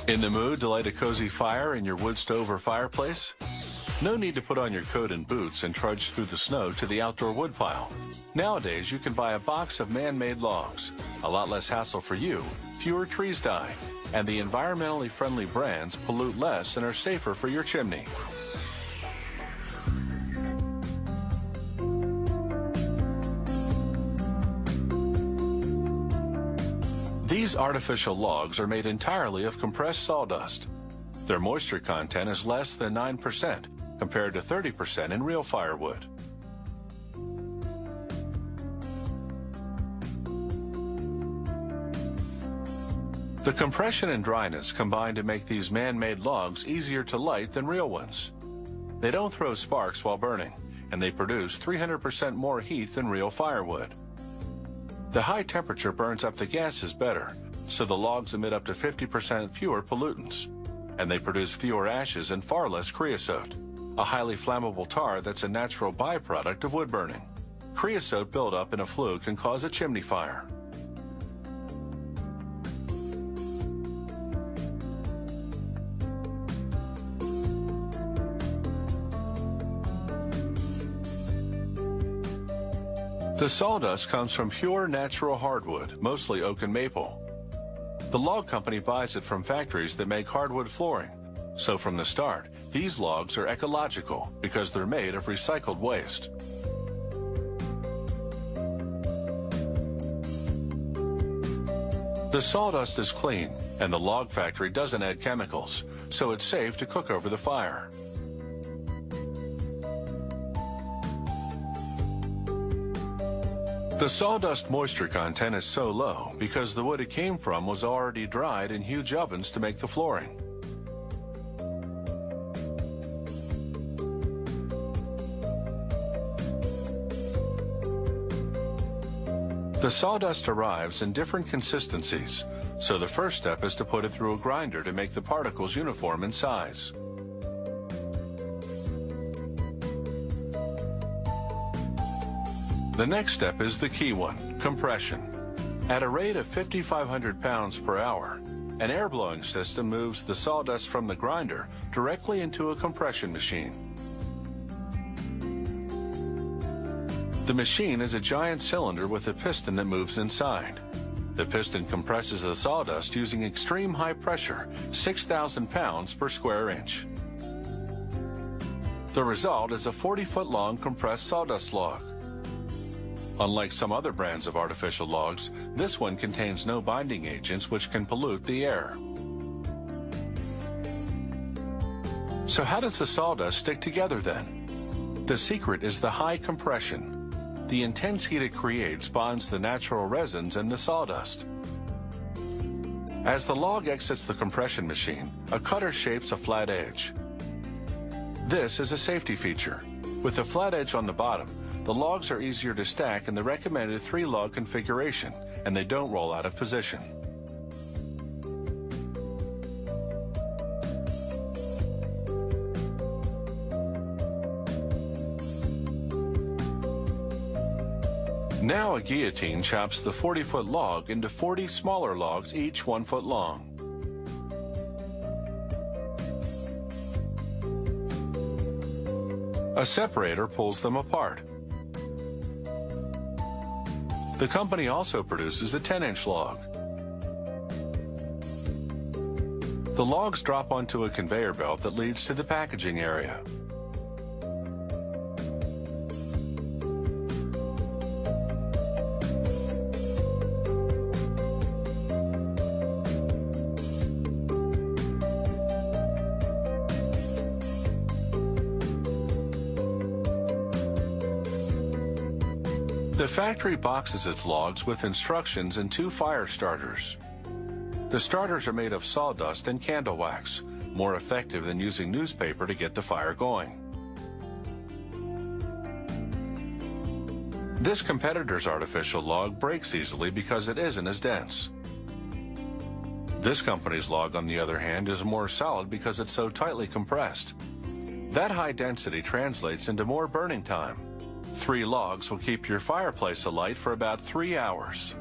In the mood to light a cozy fire in your wood stove or fireplace? No need to put on your coat and boots and trudge through the snow to the outdoor woodpile. Nowadays, you can buy a box of man-made logs. A lot less hassle for you, fewer trees die, and the environmentally friendly brands pollute less and are safer for your chimney. These artificial logs are made entirely of compressed sawdust. Their moisture content is less than 9%, compared to 30% in real firewood. The compression and dryness combine to make these man-made logs easier to light than real ones. They don't throw sparks while burning, and they produce 300% more heat than real firewood. The high temperature burns up the gases better, so the logs emit up to 50% fewer pollutants, and they produce fewer ashes and far less creosote, a highly flammable tar that's a natural byproduct of wood burning. Creosote buildup in a flue can cause a chimney fire. The sawdust comes from pure natural hardwood, mostly oak and maple. The log company buys it from factories that make hardwood flooring. So from the start, these logs are ecological because they're made of recycled waste. The sawdust is clean, and the log factory doesn't add chemicals, so it's safe to cook over the fire. The sawdust moisture content is so low because the wood it came from was already dried in huge ovens to make the flooring. The sawdust arrives in different consistencies, so the first step is to put it through a grinder to make the particles uniform in size. The next step is the key one, compression. At a rate of 5,500 pounds per hour, an air blowing system moves the sawdust from the grinder directly into a compression machine. The machine is a giant cylinder with a piston that moves inside. The piston compresses the sawdust using extreme high pressure, 6,000 pounds per square inch. The result is a 40-foot-long compressed sawdust log. Unlike some other brands of artificial logs, this one contains no binding agents which can pollute the air. So how does the sawdust stick together then? The secret is the high compression. The intense heat it creates bonds the natural resins in the sawdust. As the log exits the compression machine, a cutter shapes a flat edge. This is a safety feature. With a flat edge on the bottom, the logs are easier to stack in the recommended 3-log configuration, and they don't roll out of position. Now a guillotine chops the 40-foot log into 40 smaller logs, each 1 foot long. A separator pulls them apart. The company also produces a 10-inch log. The logs drop onto a conveyor belt that leads to the packaging area. The factory boxes its logs with instructions and 2 fire starters. The starters are made of sawdust and candle wax, more effective than using newspaper to get the fire going. This competitor's artificial log breaks easily because it isn't as dense. This company's log, on the other hand, is more solid because it's so tightly compressed. That high density translates into more burning time. 3 logs will keep your fireplace alight for about 3 hours.